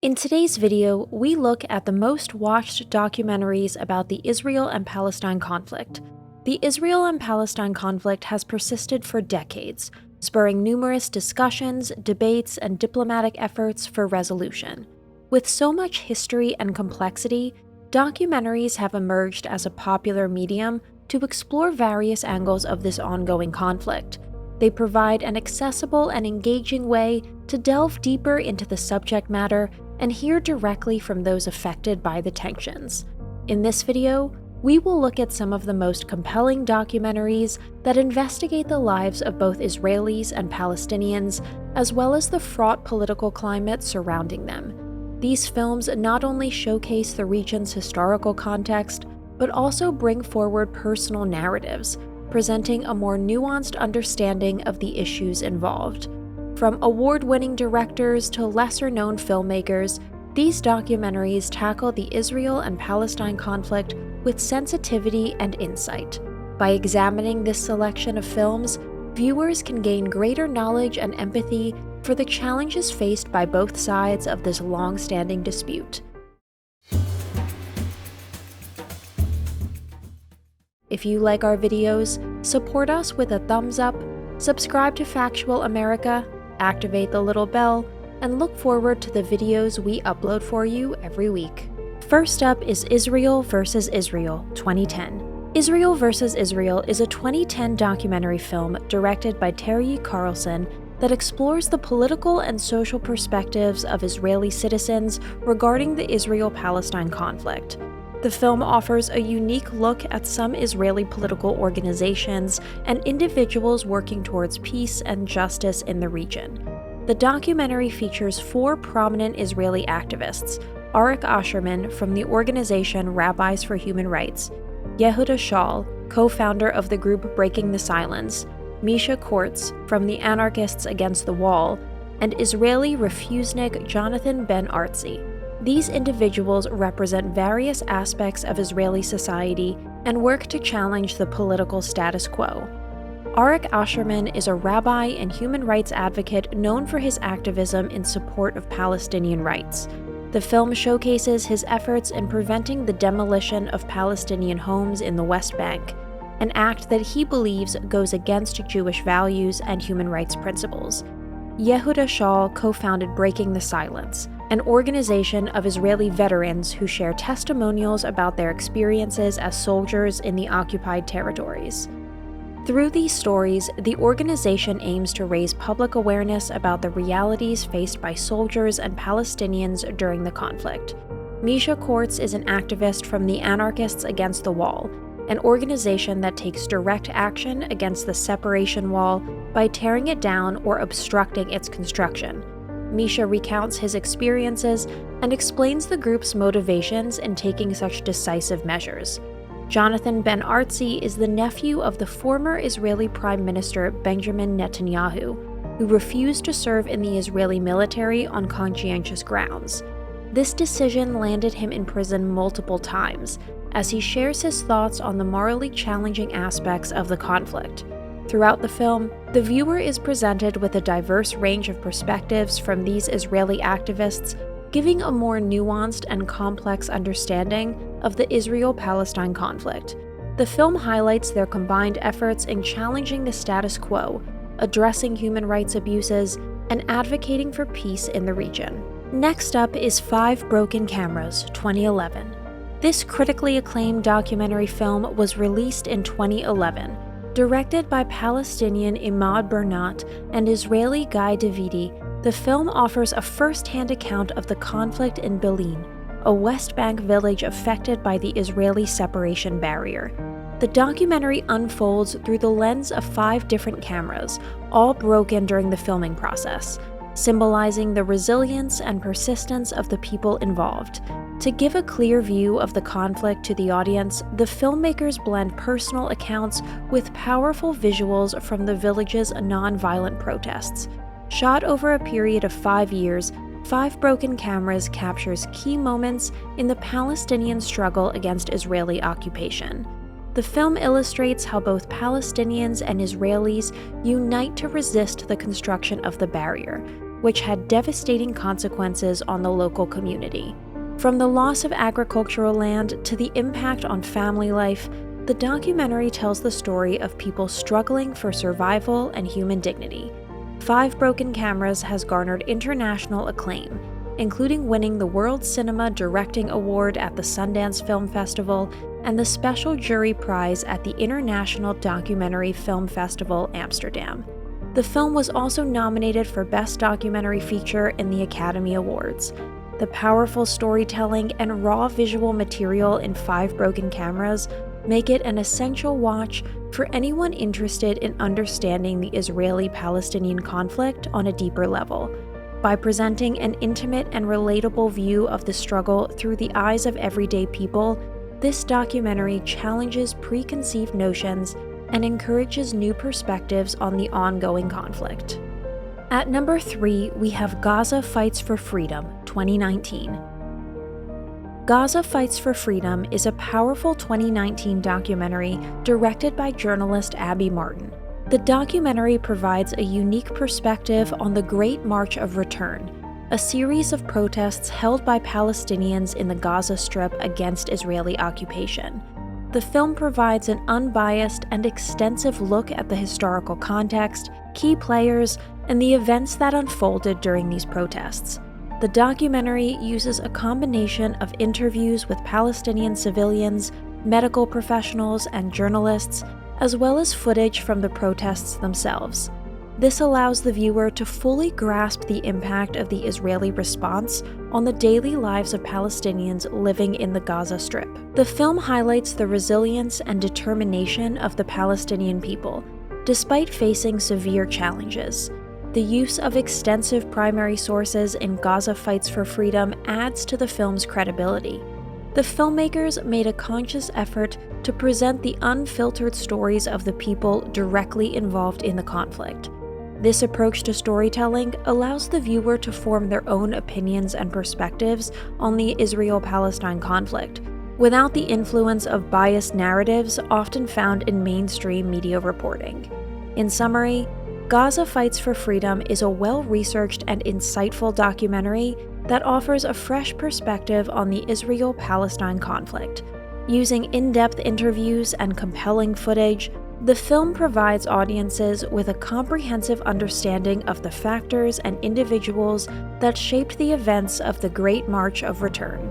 In today's video, we look at the most watched documentaries about the Israel and Palestine conflict. The Israel and Palestine conflict has persisted for decades, spurring numerous discussions, debates, and diplomatic efforts for resolution. With so much history and complexity, documentaries have emerged as a popular medium to explore various angles of this ongoing conflict. They provide an accessible and engaging way to delve deeper into the subject matter and hear directly from those affected by the tensions. In this video, we will look at some of the most compelling documentaries that investigate the lives of both Israelis and Palestinians, as well as the fraught political climate surrounding them. These films not only showcase the region's historical context, but also bring forward personal narratives, presenting a more nuanced understanding of the issues involved. From award-winning directors to lesser-known filmmakers, these documentaries tackle the Israel and Palestine conflict with sensitivity and insight. By examining this selection of films, viewers can gain greater knowledge and empathy for the challenges faced by both sides of this long-standing dispute. If you like our videos, support us with a thumbs up, subscribe to Factual America, activate the little bell, and look forward to the videos we upload for you every week. First up is Israel vs. Israel, 2010. Israel vs. Israel is a 2010 documentary film directed by THU Carlson that explores the political and social perspectives of Israeli citizens regarding the Israel-Palestine conflict. The film offers a unique look at some Israeli political organizations and individuals working towards peace and justice in the region. The documentary features four prominent Israeli activists: Arik Asherman from the organization Rabbis for Human Rights, Yehuda Shaul, co-founder of the group Breaking the Silence, Misha Kortz from the Anarchists Against the Wall, and Israeli refusenik Jonathan Ben Artzi. These individuals represent various aspects of Israeli society and work to challenge the political status quo. Arik Asherman is a rabbi and human rights advocate known for his activism in support of Palestinian rights. The film showcases his efforts in preventing the demolition of Palestinian homes in the West Bank, an act that he believes goes against Jewish values and human rights principles. Yehuda Shaul co-founded Breaking the Silence, an organization of Israeli veterans who share testimonials about their experiences as soldiers in the occupied territories. Through these stories, the organization aims to raise public awareness about the realities faced by soldiers and Palestinians during the conflict. Misha Kortz is an activist from the Anarchists Against the Wall, an organization that takes direct action against the separation wall by tearing it down or obstructing its construction. Misha recounts his experiences and explains the group's motivations in taking such decisive measures. Jonathan Ben Artzi is the nephew of the former Israeli Prime Minister Benjamin Netanyahu, who refused to serve in the Israeli military on conscientious grounds. This decision landed him in prison multiple times, as he shares his thoughts on the morally challenging aspects of the conflict. Throughout the film, the viewer is presented with a diverse range of perspectives from these Israeli activists, giving a more nuanced and complex understanding of the Israel-Palestine conflict. The film highlights their combined efforts in challenging the status quo, addressing human rights abuses, and advocating for peace in the region. Next up is Five Broken Cameras, 2011. This critically acclaimed documentary film was released in 2011. Directed by Palestinian Imad Bernat and Israeli Guy Davidi, the film offers a first-hand account of the conflict in Belin, a West Bank village affected by the Israeli separation barrier. The documentary unfolds through the lens of 5 different cameras, all broken during the filming process, symbolizing the resilience and persistence of the people involved. To give a clear view of the conflict to the audience, the filmmakers blend personal accounts with powerful visuals from the village's non-violent protests. Shot over a period of 5 years, Five Broken Cameras captures key moments in the Palestinian struggle against Israeli occupation. The film illustrates how both Palestinians and Israelis unite to resist the construction of the barrier, which had devastating consequences on the local community. From the loss of agricultural land to the impact on family life, the documentary tells the story of people struggling for survival and human dignity. Five Broken Cameras has garnered international acclaim, including winning the World Cinema Directing Award at the Sundance Film Festival and the Special Jury Prize at the International Documentary Film Festival, Amsterdam. The film was also nominated for Best Documentary Feature in the Academy Awards. The powerful storytelling and raw visual material in Five Broken Cameras make it an essential watch for anyone interested in understanding the Israeli-Palestinian conflict on a deeper level. By presenting an intimate and relatable view of the struggle through the eyes of everyday people, this documentary challenges preconceived notions and encourages new perspectives on the ongoing conflict. At number 3, we have Gaza Fights for Freedom, 2019. Gaza Fights for Freedom is a powerful 2019 documentary directed by journalist Abby Martin. The documentary provides a unique perspective on the Great March of Return, a series of protests held by Palestinians in the Gaza Strip against Israeli occupation. The film provides an unbiased and extensive look at the historical context, key players, and the events that unfolded during these protests. The documentary uses a combination of interviews with Palestinian civilians, medical professionals, and journalists, as well as footage from the protests themselves. This allows the viewer to fully grasp the impact of the Israeli response on the daily lives of Palestinians living in the Gaza Strip. The film highlights the resilience and determination of the Palestinian people, despite facing severe challenges. The use of extensive primary sources in Gaza Fights for Freedom adds to the film's credibility. The filmmakers made a conscious effort to present the unfiltered stories of the people directly involved in the conflict. This approach to storytelling allows the viewer to form their own opinions and perspectives on the Israel-Palestine conflict, without the influence of biased narratives often found in mainstream media reporting. In summary, Gaza Fights for Freedom is a well-researched and insightful documentary that offers a fresh perspective on the Israel-Palestine conflict. Using in-depth interviews and compelling footage, the film provides audiences with a comprehensive understanding of the factors and individuals that shaped the events of the Great March of Return.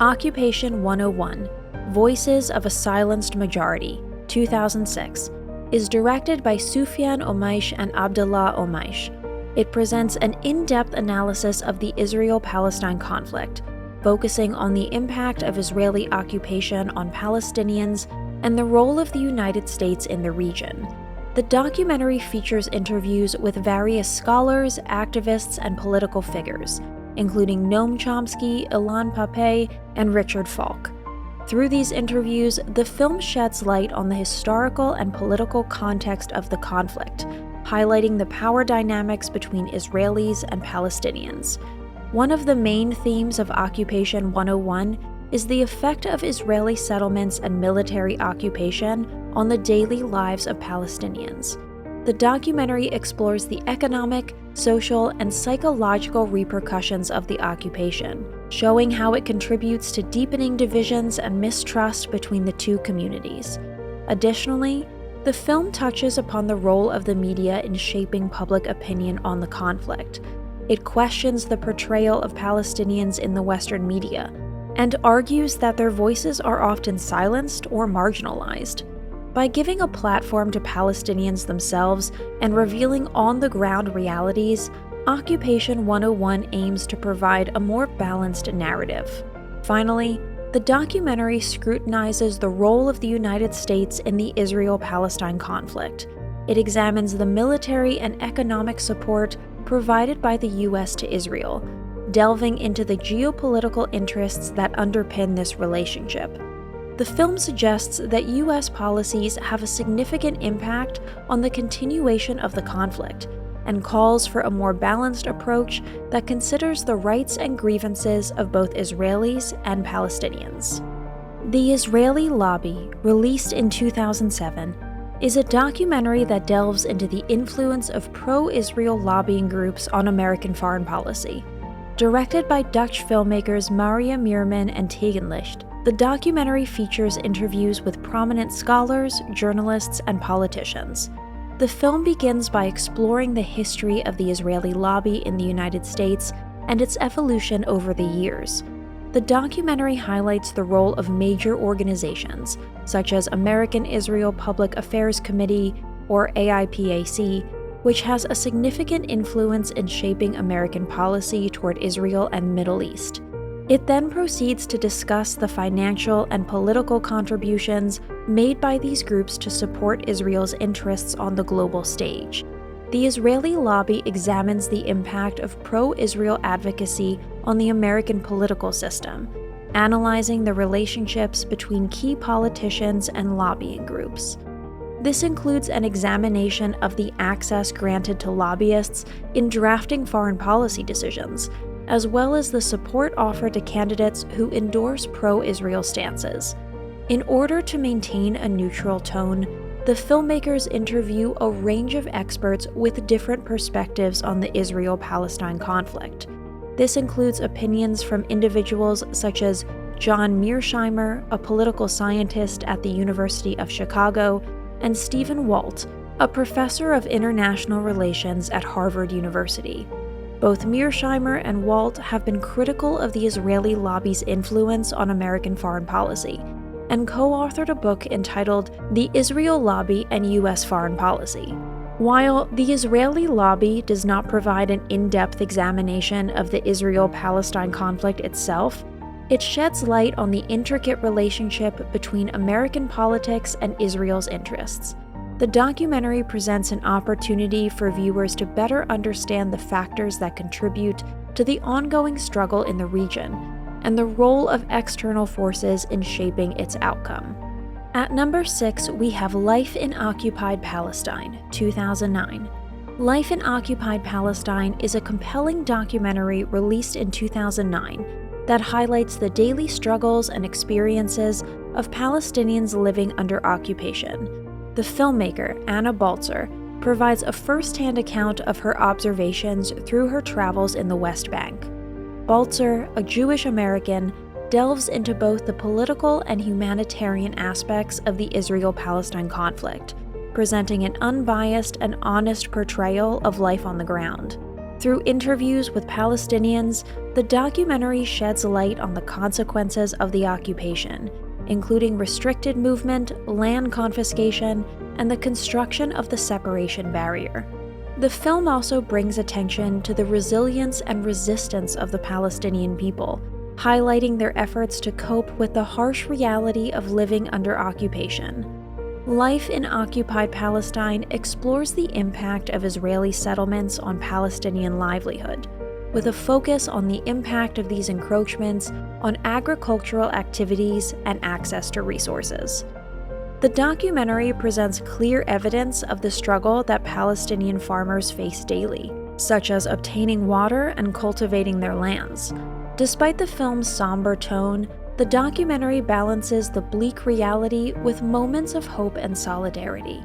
Occupation 101: Voices of a Silenced Majority, 2006, is directed by Sufyan Omaish and Abdullah Omaish. It presents an in-depth analysis of the Israel-Palestine conflict, focusing on the impact of Israeli occupation on Palestinians and the role of the United States in the region. The documentary features interviews with various scholars, activists, and political figures, including Noam Chomsky, Ilan Pappé, and Richard Falk. Through these interviews, the film sheds light on the historical and political context of the conflict, highlighting the power dynamics between Israelis and Palestinians. One of the main themes of Occupation 101 is the effect of Israeli settlements and military occupation on the daily lives of Palestinians. The documentary explores the economic, social, and psychological repercussions of the occupation, showing how it contributes to deepening divisions and mistrust between the two communities. Additionally, the film touches upon the role of the media in shaping public opinion on the conflict. It questions the portrayal of Palestinians in the Western media, and argues that their voices are often silenced or marginalized. By giving a platform to Palestinians themselves and revealing on-the-ground realities, Occupation 101 aims to provide a more balanced narrative. Finally, the documentary scrutinizes the role of the United States in the Israel-Palestine conflict. It examines the military and economic support provided by the U.S. to Israel, delving into the geopolitical interests that underpin this relationship. The film suggests that U.S. policies have a significant impact on the continuation of the conflict, and calls for a more balanced approach that considers the rights and grievances of both Israelis and Palestinians. The Israeli Lobby, released in 2007, is a documentary that delves into the influence of pro-Israel lobbying groups on American foreign policy. Directed by Dutch filmmakers Maria Meerman and Tegenlicht, the documentary features interviews with prominent scholars, journalists, and politicians. The film begins by exploring the history of the Israeli lobby in the United States and its evolution over the years. The documentary highlights the role of major organizations, such as American Israel Public Affairs Committee, or AIPAC, which has a significant influence in shaping American policy toward Israel and the Middle East. It then proceeds to discuss the financial and political contributions made by these groups to support Israel's interests on the global stage. The Israeli lobby examines the impact of pro-Israel advocacy on the American political system, analyzing the relationships between key politicians and lobbying groups. This includes an examination of the access granted to lobbyists in drafting foreign policy decisions, as well as the support offered to candidates who endorse pro-Israel stances. In order to maintain a neutral tone, the filmmakers interview a range of experts with different perspectives on the Israel-Palestine conflict. This includes opinions from individuals such as John Mearsheimer, a political scientist at the University of Chicago, and Stephen Walt, a professor of international relations at Harvard University. Both Mearsheimer and Walt have been critical of the Israeli lobby's influence on American foreign policy, and co-authored a book entitled The Israel Lobby and U.S. Foreign Policy. While the Israeli lobby does not provide an in-depth examination of the Israel-Palestine conflict itself, it sheds light on the intricate relationship between American politics and Israel's interests. The documentary presents an opportunity for viewers to better understand the factors that contribute to the ongoing struggle in the region and the role of external forces in shaping its outcome. At number 6, we have Life in Occupied Palestine, 2009. Life in Occupied Palestine is a compelling documentary released in 2009 that highlights the daily struggles and experiences of Palestinians living under occupation. The filmmaker, Anna Baltzer, provides a first-hand account of her observations through her travels in the West Bank. Baltzer, a Jewish American, delves into both the political and humanitarian aspects of the Israel-Palestine conflict, presenting an unbiased and honest portrayal of life on the ground. Through interviews with Palestinians, the documentary sheds light on the consequences of the occupation, including restricted movement, land confiscation, and the construction of the separation barrier. The film also brings attention to the resilience and resistance of the Palestinian people, highlighting their efforts to cope with the harsh reality of living under occupation. Life in Occupied Palestine explores the impact of Israeli settlements on Palestinian livelihood, with a focus on the impact of these encroachments on agricultural activities and access to resources. The documentary presents clear evidence of the struggle that Palestinian farmers face daily, such as obtaining water and cultivating their lands. Despite the film's somber tone, the documentary balances the bleak reality with moments of hope and solidarity.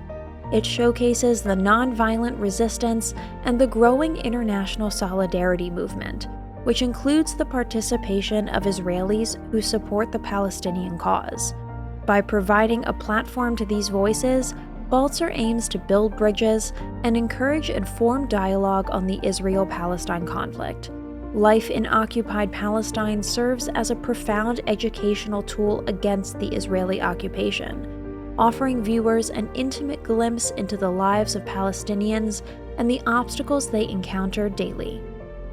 It showcases the nonviolent resistance and the growing international solidarity movement, which includes the participation of Israelis who support the Palestinian cause. By providing a platform to these voices, Baltzer aims to build bridges and encourage informed dialogue on the Israel-Palestine conflict. Life in Occupied Palestine serves as a profound educational tool against the Israeli occupation, offering viewers an intimate glimpse into the lives of Palestinians and the obstacles they encounter daily.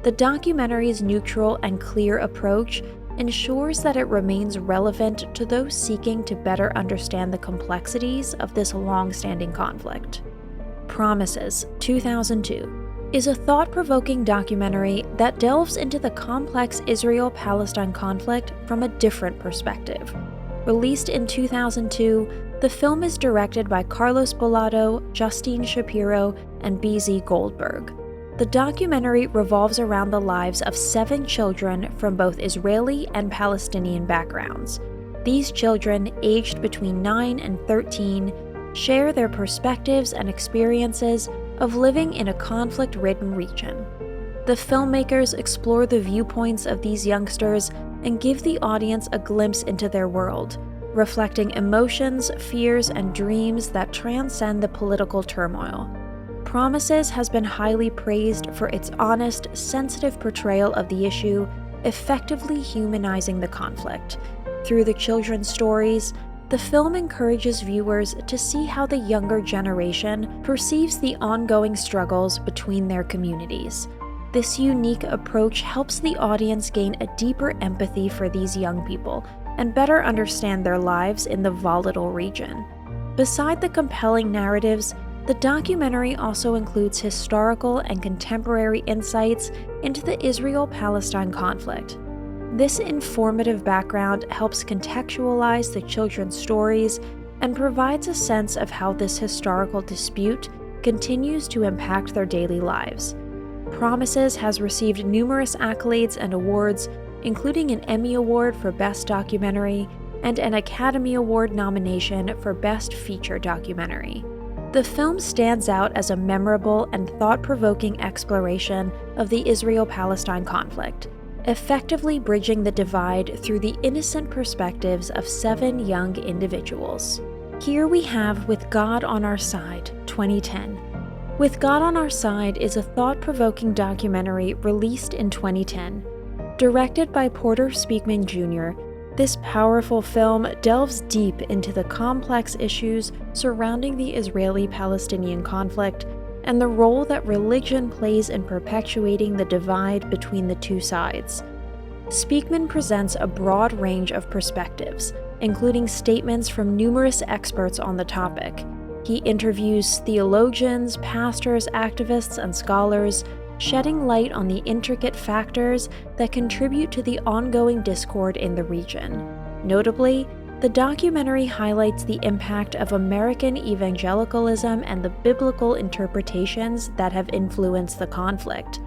The documentary's neutral and clear approach ensures that it remains relevant to those seeking to better understand the complexities of this long-standing conflict. Promises, 2002, is a thought-provoking documentary that delves into the complex Israel-Palestine conflict from a different perspective. Released in 2002, the film is directed by Carlos Bolado, Justine Shapiro, and B.Z. Goldberg. The documentary revolves around the lives of 7 children from both Israeli and Palestinian backgrounds. These children, aged between 9 and 13, share their perspectives and experiences of living in a conflict-ridden region. The filmmakers explore the viewpoints of these youngsters and give the audience a glimpse into their world, reflecting emotions, fears, and dreams that transcend the political turmoil. Promises has been highly praised for its honest, sensitive portrayal of the issue, effectively humanizing the conflict. Through the children's stories, the film encourages viewers to see how the younger generation perceives the ongoing struggles between their communities. This unique approach helps the audience gain a deeper empathy for these young people and better understand their lives in the volatile region. Beside the compelling narratives, the documentary also includes historical and contemporary insights into the Israel-Palestine conflict. This informative background helps contextualize the children's stories and provides a sense of how this historical dispute continues to impact their daily lives. Promises has received numerous accolades and awards, including an Emmy Award for Best Documentary and an Academy Award nomination for Best Feature Documentary. The film stands out as a memorable and thought-provoking exploration of the Israel-Palestine conflict, effectively bridging the divide through the innocent perspectives of 7 young individuals. Here we have With God on Our Side, 2010. With God on Our Side is a thought-provoking documentary released in 2010. Directed by Porter Speakman Jr., this powerful film delves deep into the complex issues surrounding the Israeli-Palestinian conflict and the role that religion plays in perpetuating the divide between the two sides. Speakman presents a broad range of perspectives, including statements from numerous experts on the topic. He interviews theologians, pastors, activists, and scholars, shedding light on the intricate factors that contribute to the ongoing discord in the region. Notably, the documentary highlights the impact of American evangelicalism and the biblical interpretations that have influenced the conflict.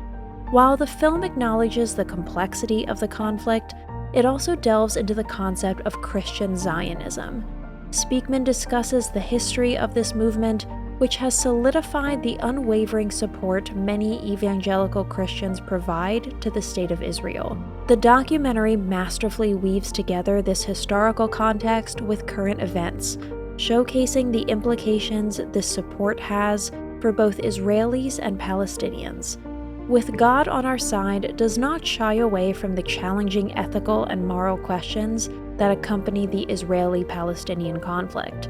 While the film acknowledges the complexity of the conflict, it also delves into the concept of Christian Zionism. Speakman discusses the history of this movement, which has solidified the unwavering support many evangelical Christians provide to the State of Israel. The documentary masterfully weaves together this historical context with current events, showcasing the implications this support has for both Israelis and Palestinians. With God on Our Side does not shy away from the challenging ethical and moral questions that accompany the Israeli-Palestinian conflict.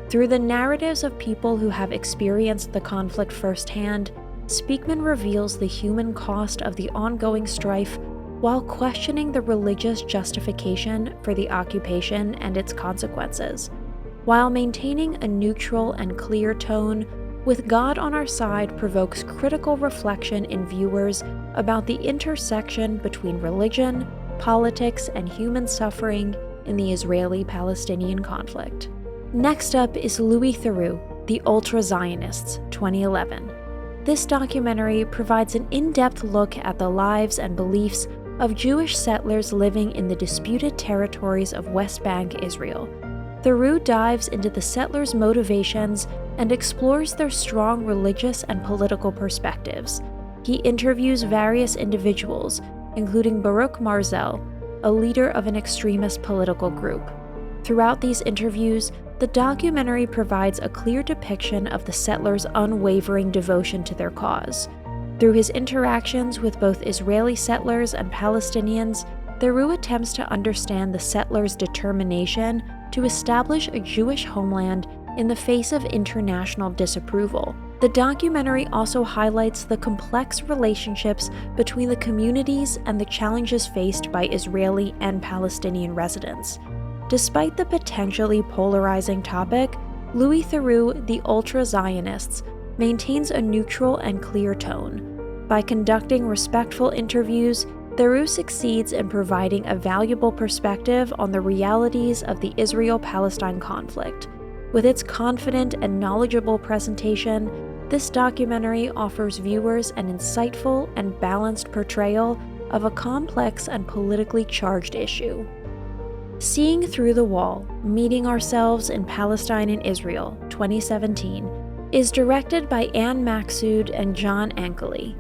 Through the narratives of people who have experienced the conflict firsthand, Speakman reveals the human cost of the ongoing strife while questioning the religious justification for the occupation and its consequences. While maintaining a neutral and clear tone, With God on Our Side provokes critical reflection in viewers about the intersection between religion, politics, and human suffering in the Israeli-Palestinian conflict. Next up is THU the UltraZionists, 2011. This documentary provides an in-depth look at the lives and beliefs of Jewish settlers living in the disputed territories of West Bank, Israel. THU dives into the settlers' motivations and explores their strong religious and political perspectives. He interviews various individuals, including Baruch Marzel, a leader of an extremist political group. Throughout these interviews, the documentary provides a clear depiction of the settlers' unwavering devotion to their cause. Through his interactions with both Israeli settlers and Palestinians, THU attempts to understand the settlers' determination to establish a Jewish homeland in the face of international disapproval. The documentary also highlights the complex relationships between the communities and the challenges faced by Israeli and Palestinian residents. Despite the potentially polarizing topic, THU the UltraZionists maintains a neutral and clear tone. By conducting respectful interviews, THU succeeds in providing a valuable perspective on the realities of the Israel-Palestine conflict. With its confident and knowledgeable presentation, this documentary offers viewers an insightful and balanced portrayal of a complex and politically charged issue. Seeing Through the Wall, Meeting Ourselves in Palestine and Israel, 2017, is directed by Anne Maxsood and John Ankely.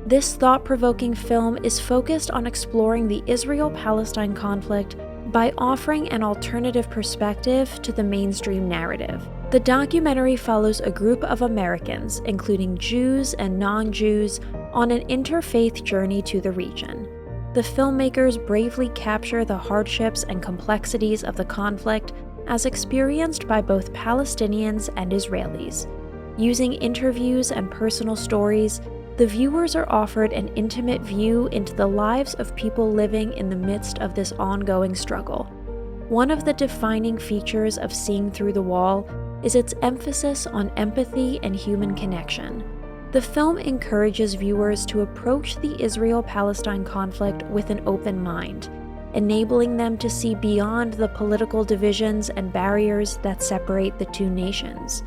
This thought-provoking film is focused on exploring the Israel-Palestine conflict by offering an alternative perspective to the mainstream narrative. The documentary follows a group of Americans, including Jews and non-Jews, on an interfaith journey to the region. The filmmakers bravely capture the hardships and complexities of the conflict as experienced by both Palestinians and Israelis. Using interviews and personal stories, the viewers are offered an intimate view into the lives of people living in the midst of this ongoing struggle. One of the defining features of Seeing Through the Wall is its emphasis on empathy and human connection. The film encourages viewers to approach the Israel-Palestine conflict with an open mind, enabling them to see beyond the political divisions and barriers that separate the two nations.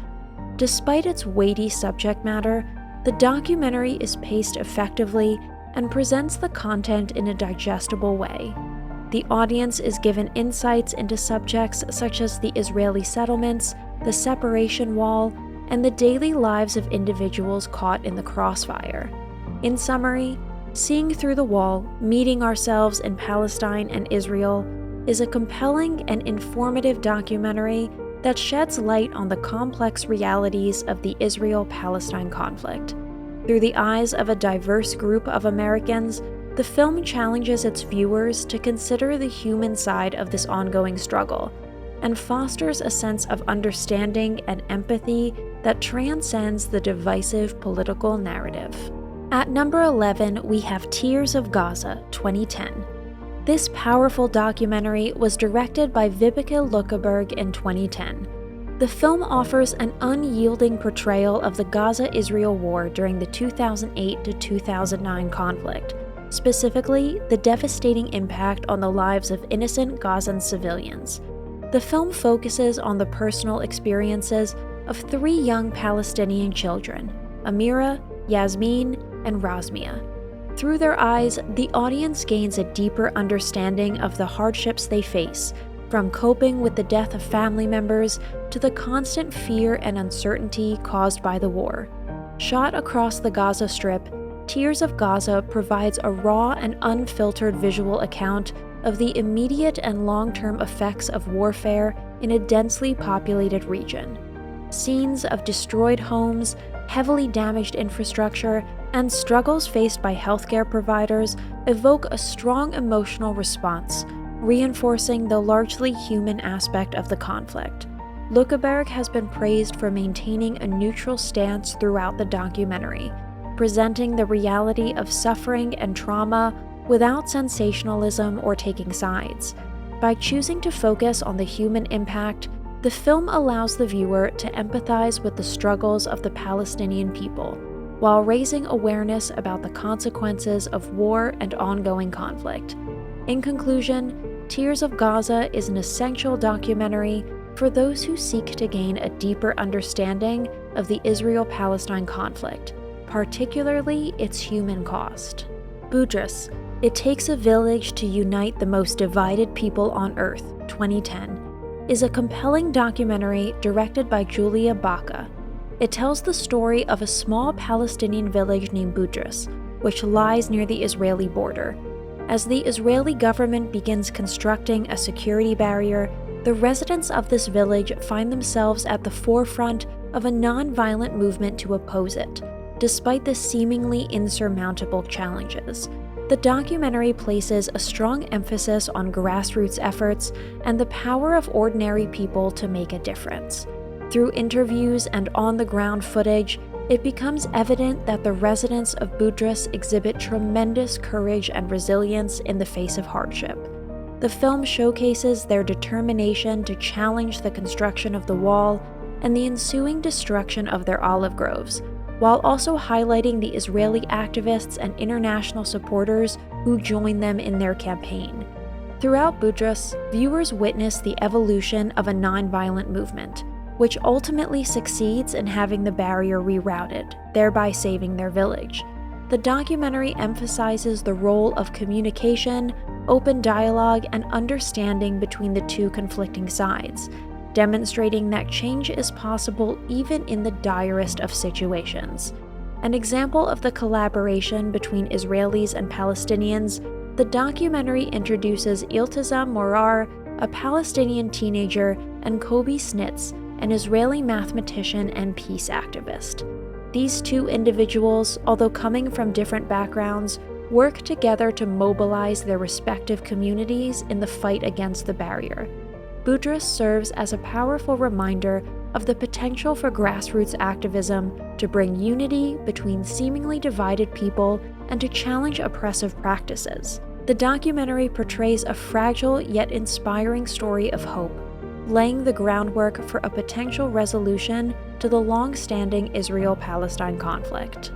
Despite its weighty subject matter, the documentary is paced effectively and presents the content in a digestible way. The audience is given insights into subjects such as the Israeli settlements, the separation wall, and the daily lives of individuals caught in the crossfire. In summary, Seeing Through the Wall, Meeting Ourselves in Palestine and Israel is a compelling and informative documentary that sheds light on the complex realities of the Israel-Palestine conflict. Through the eyes of a diverse group of Americans, the film challenges its viewers to consider the human side of this ongoing struggle and fosters a sense of understanding and empathy that transcends the divisive political narrative. At number 11, we have Tears of Gaza, 2010. This powerful documentary was directed by Vibeke Lukkeberg in 2010. The film offers an unyielding portrayal of the Gaza-Israel war during the 2008 to 2009 conflict, specifically the devastating impact on the lives of innocent Gazan civilians. The film focuses on the personal experiences of three young Palestinian children, Amira, Yasmin, and Razmia. Through their eyes, the audience gains a deeper understanding of the hardships they face, from coping with the death of family members to the constant fear and uncertainty caused by the war. Shot across the Gaza Strip, Tears of Gaza provides a raw and unfiltered visual account of the immediate and long-term effects of warfare in a densely populated region. Scenes of destroyed homes, heavily damaged infrastructure, and struggles faced by healthcare providers evoke a strong emotional response, reinforcing the largely human aspect of the conflict. Lukkeberg has been praised for maintaining a neutral stance throughout the documentary, presenting the reality of suffering and trauma without sensationalism or taking sides. By choosing to focus on the human impact, the film allows the viewer to empathize with the struggles of the Palestinian people, while raising awareness about the consequences of war and ongoing conflict. In conclusion, Tears of Gaza is an essential documentary for those who seek to gain a deeper understanding of the Israel-Palestine conflict, particularly its human cost. Budis, It Takes a Village to Unite the Most Divided People on Earth, 2010, is a compelling documentary directed by Julia Baca. It tells the story of a small Palestinian village named Budis, which lies near the Israeli border. As the Israeli government begins constructing a security barrier, the residents of this village find themselves at the forefront of a non-violent movement to oppose it, despite the seemingly insurmountable challenges. The documentary places a strong emphasis on grassroots efforts and the power of ordinary people to make a difference. Through interviews and on-the-ground footage, it becomes evident that the residents of Budis exhibit tremendous courage and resilience in the face of hardship. The film showcases their determination to challenge the construction of the wall and the ensuing destruction of their olive groves, while also highlighting the Israeli activists and international supporters who join them in their campaign. Throughout Budis, viewers witness the evolution of a nonviolent movement, which ultimately succeeds in having the barrier rerouted, thereby saving their village. The documentary emphasizes the role of communication, open dialogue, and understanding between the two conflicting sides, demonstrating that change is possible even in the direst of situations. An example of the collaboration between Israelis and Palestinians, the documentary introduces Iltizam Morar, a Palestinian teenager, and Kobe Snitz, an Israeli mathematician and peace activist. These two individuals, although coming from different backgrounds, work together to mobilize their respective communities in the fight against the barrier. Budis serves as a powerful reminder of the potential for grassroots activism to bring unity between seemingly divided people and to challenge oppressive practices. The documentary portrays a fragile yet inspiring story of hope, laying the groundwork for a potential resolution to the long-standing Israel-Palestine conflict.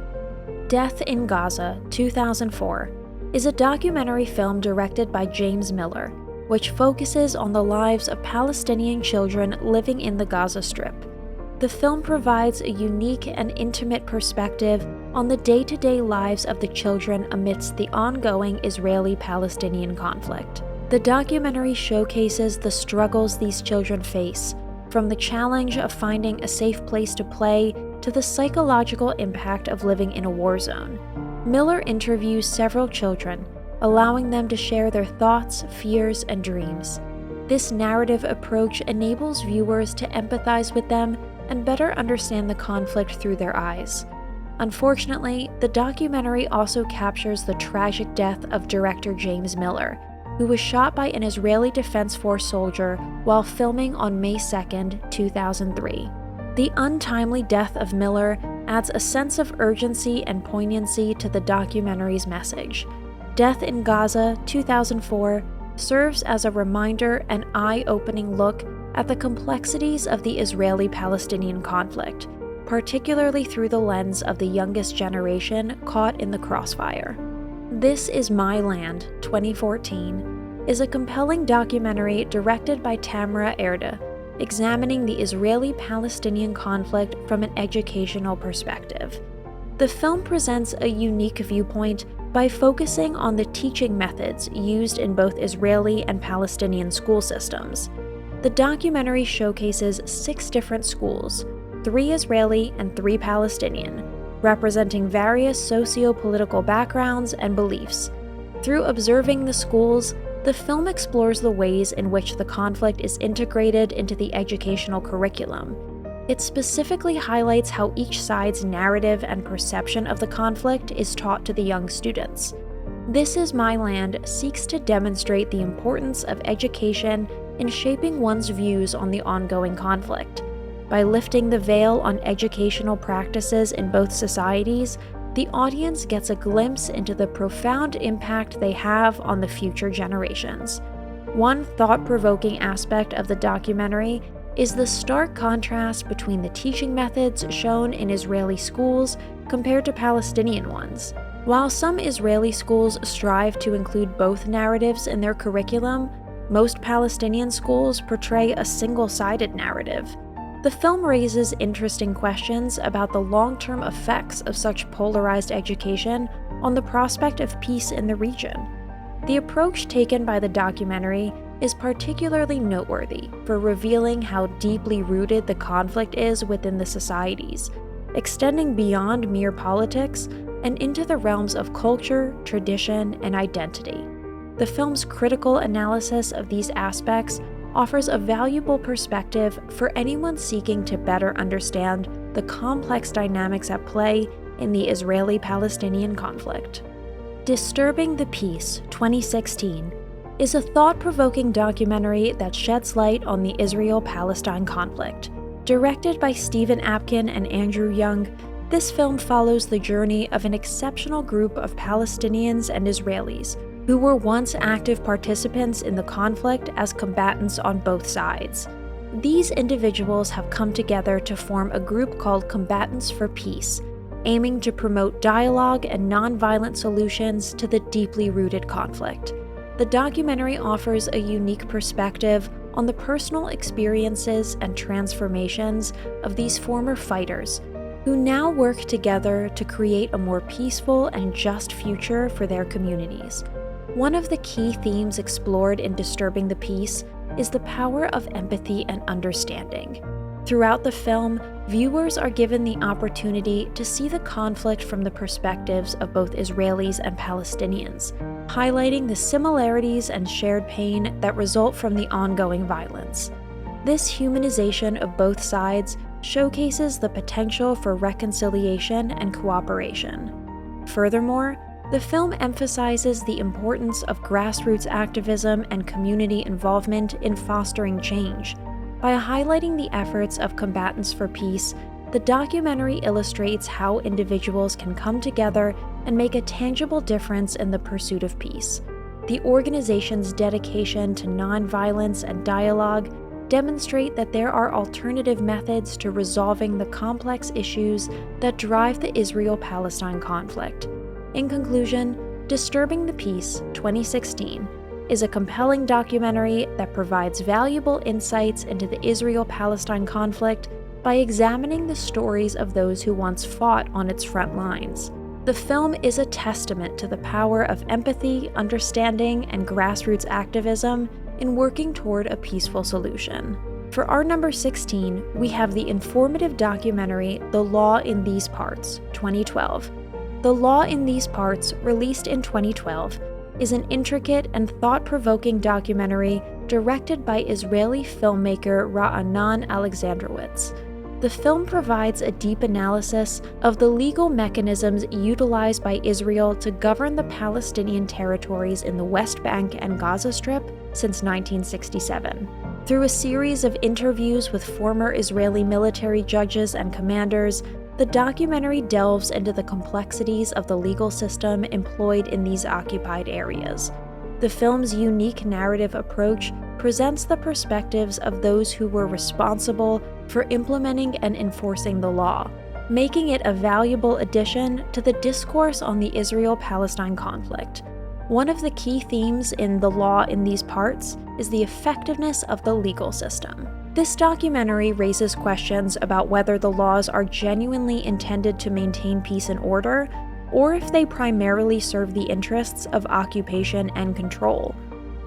Death in Gaza, 2004, is a documentary film directed by James Miller, which focuses on the lives of Palestinian children living in the Gaza Strip. The film provides a unique and intimate perspective on the day-to-day lives of the children amidst the ongoing Israeli-Palestinian conflict. The documentary showcases the struggles these children face, from the challenge of finding a safe place to play to the psychological impact of living in a war zone. Miller interviews several children, allowing them to share their thoughts, fears, and dreams. This narrative approach enables viewers to empathize with them and better understand the conflict through their eyes. Unfortunately, the documentary also captures the tragic death of director James Miller, who was shot by an Israeli Defense Force soldier while filming on May 2, 2003. The untimely death of Miller adds a sense of urgency and poignancy to the documentary's message. Death in Gaza, 2004, serves as a reminder and eye-opening look at the complexities of the Israeli-Palestinian conflict, particularly through the lens of the youngest generation caught in the crossfire. This Is My Land, 2014, is a compelling documentary directed by Tamara Erda, examining the Israeli-Palestinian conflict from an educational perspective. The film presents a unique viewpoint by focusing on the teaching methods used in both Israeli and Palestinian school systems. The documentary showcases 6 different schools, 3 Israeli and 3 Palestinian, representing various socio-political backgrounds and beliefs. Through observing the schools, the film explores the ways in which the conflict is integrated into the educational curriculum. It specifically highlights how each side's narrative and perception of the conflict is taught to the young students. This Is My Land seeks to demonstrate the importance of education in shaping one's views on the ongoing conflict. By lifting the veil on educational practices in both societies, the audience gets a glimpse into the profound impact they have on the future generations. One thought-provoking aspect of the documentary is the stark contrast between the teaching methods shown in Israeli schools compared to Palestinian ones. While some Israeli schools strive to include both narratives in their curriculum, most Palestinian schools portray a single-sided narrative. The film raises interesting questions about the long-term effects of such polarized education on the prospect of peace in the region. The approach taken by the documentary is particularly noteworthy for revealing how deeply rooted the conflict is within the societies, extending beyond mere politics and into the realms of culture, tradition, and identity. The film's critical analysis of these aspects offers a valuable perspective for anyone seeking to better understand the complex dynamics at play in the Israeli-Palestinian conflict. Disturbing the Peace, 2016, is a thought-provoking documentary that sheds light on the Israel-Palestine conflict. Directed by Stephen Apkin and Andrew Young, this film follows the journey of an exceptional group of Palestinians and Israelis who were once active participants in the conflict as combatants on both sides. These individuals have come together to form a group called Combatants for Peace, aiming to promote dialogue and nonviolent solutions to the deeply rooted conflict. The documentary offers a unique perspective on the personal experiences and transformations of these former fighters, who now work together to create a more peaceful and just future for their communities. One of the key themes explored in Disturbing the Peace is the power of empathy and understanding. Throughout the film, viewers are given the opportunity to see the conflict from the perspectives of both Israelis and Palestinians, highlighting the similarities and shared pain that result from the ongoing violence. This humanization of both sides showcases the potential for reconciliation and cooperation. Furthermore, the film emphasizes the importance of grassroots activism and community involvement in fostering change. By highlighting the efforts of combatants for peace, the documentary illustrates how individuals can come together and make a tangible difference in the pursuit of peace. The organization's dedication to nonviolence and dialogue demonstrate that there are alternative methods to resolving the complex issues that drive the Israel-Palestine conflict. In conclusion, Disturbing the Peace 2016 is a compelling documentary that provides valuable insights into the Israel-Palestine conflict by examining the stories of those who once fought on its front lines. The film is a testament to the power of empathy, understanding, and grassroots activism in working toward a peaceful solution. For our number 16, we have the informative documentary The Law in These Parts, 2012. The Law in These Parts, released in 2012, is an intricate and thought-provoking documentary directed by Israeli filmmaker Ra'anan Alexandrowitz. The film provides a deep analysis of the legal mechanisms utilized by Israel to govern the Palestinian territories in the West Bank and Gaza Strip since 1967. Through a series of interviews with former Israeli military judges and commanders, the documentary delves into the complexities of the legal system employed in these occupied areas. The film's unique narrative approach presents the perspectives of those who were responsible for implementing and enforcing the law, making it a valuable addition to the discourse on the Israel-Palestine conflict. One of the key themes in The Law in These Parts is the effectiveness of the legal system. This documentary raises questions about whether the laws are genuinely intended to maintain peace and order, or if they primarily serve the interests of occupation and control.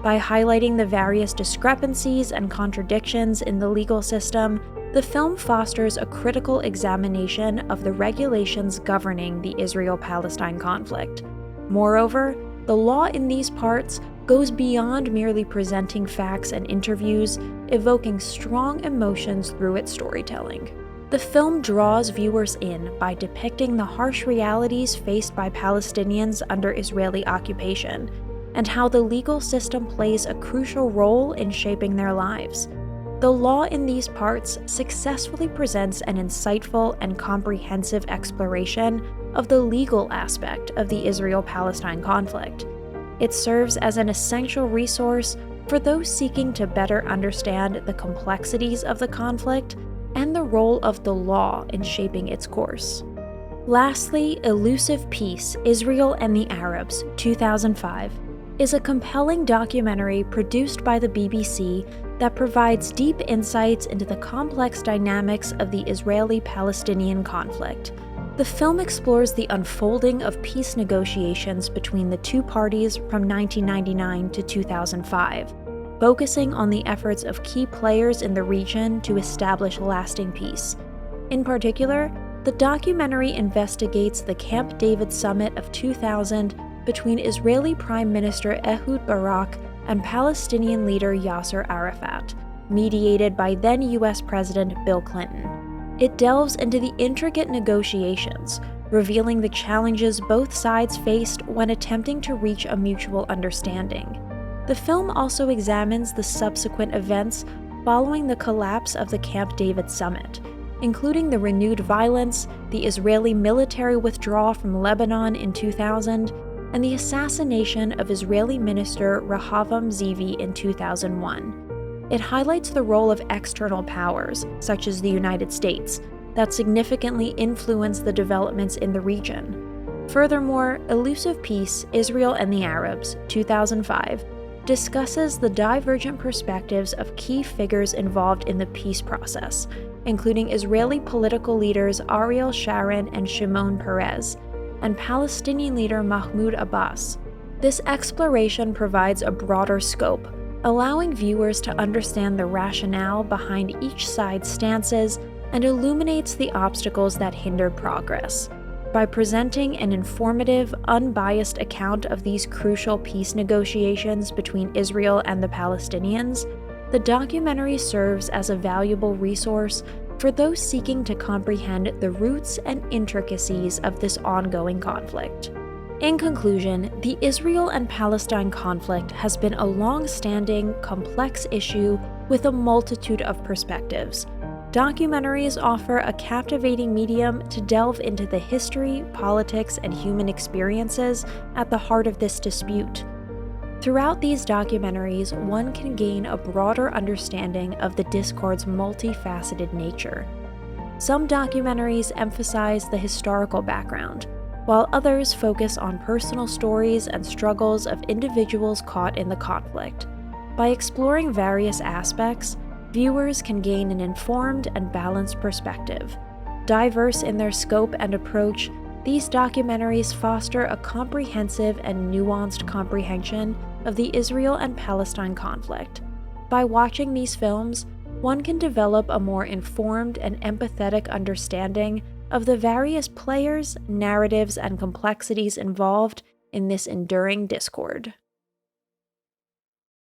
By highlighting the various discrepancies and contradictions in the legal system, the film fosters a critical examination of the regulations governing the Israel-Palestine conflict. Moreover, The Law in These Parts goes beyond merely presenting facts and interviews, evoking strong emotions through its storytelling. The film draws viewers in by depicting the harsh realities faced by Palestinians under Israeli occupation, and how the legal system plays a crucial role in shaping their lives. The Law in These Parts successfully presents an insightful and comprehensive exploration of the legal aspect of the Israel-Palestine conflict. It serves as an essential resource for those seeking to better understand the complexities of the conflict and the role of the law in shaping its course. Lastly, Elusive Peace, Israel and the Arabs, 2005, is a compelling documentary produced by the BBC that provides deep insights into the complex dynamics of the Israeli-Palestinian conflict. The film explores the unfolding of peace negotiations between the two parties from 1999 to 2005, focusing on the efforts of key players in the region to establish lasting peace. In particular, the documentary investigates the Camp David summit of 2000 between Israeli Prime Minister Ehud Barak and Palestinian leader Yasser Arafat, mediated by then U.S. President Bill Clinton. It delves into the intricate negotiations, revealing the challenges both sides faced when attempting to reach a mutual understanding. The film also examines the subsequent events following the collapse of the Camp David summit, including the renewed violence, the Israeli military withdrawal from Lebanon in 2000, and the assassination of Israeli Minister Rehavam Zivi in 2001. It highlights the role of external powers, such as the United States, that significantly influence the developments in the region. Furthermore, Elusive Peace, Israel and the Arabs, 2005, discusses the divergent perspectives of key figures involved in the peace process, including Israeli political leaders Ariel Sharon and Shimon Peres, and Palestinian leader Mahmoud Abbas. This exploration provides a broader scope, allowing viewers to understand the rationale behind each side's stances and illuminates the obstacles that hinder progress. By presenting an informative, unbiased account of these crucial peace negotiations between Israel and the Palestinians, the documentary serves as a valuable resource for those seeking to comprehend the roots and intricacies of this ongoing conflict. In conclusion, the Israel and Palestine conflict has been a long-standing, complex issue with a multitude of perspectives. Documentaries offer a captivating medium to delve into the history, politics, and human experiences at the heart of this dispute. Throughout these documentaries, one can gain a broader understanding of the discord's multifaceted nature. Some documentaries emphasize the historical background, while others focus on personal stories and struggles of individuals caught in the conflict. By exploring various aspects, viewers can gain an informed and balanced perspective. Diverse in their scope and approach, these documentaries foster a comprehensive and nuanced comprehension of the Israel and Palestine conflict. By watching these films, one can develop a more informed and empathetic understanding of the various players, narratives, and complexities involved in this enduring discord.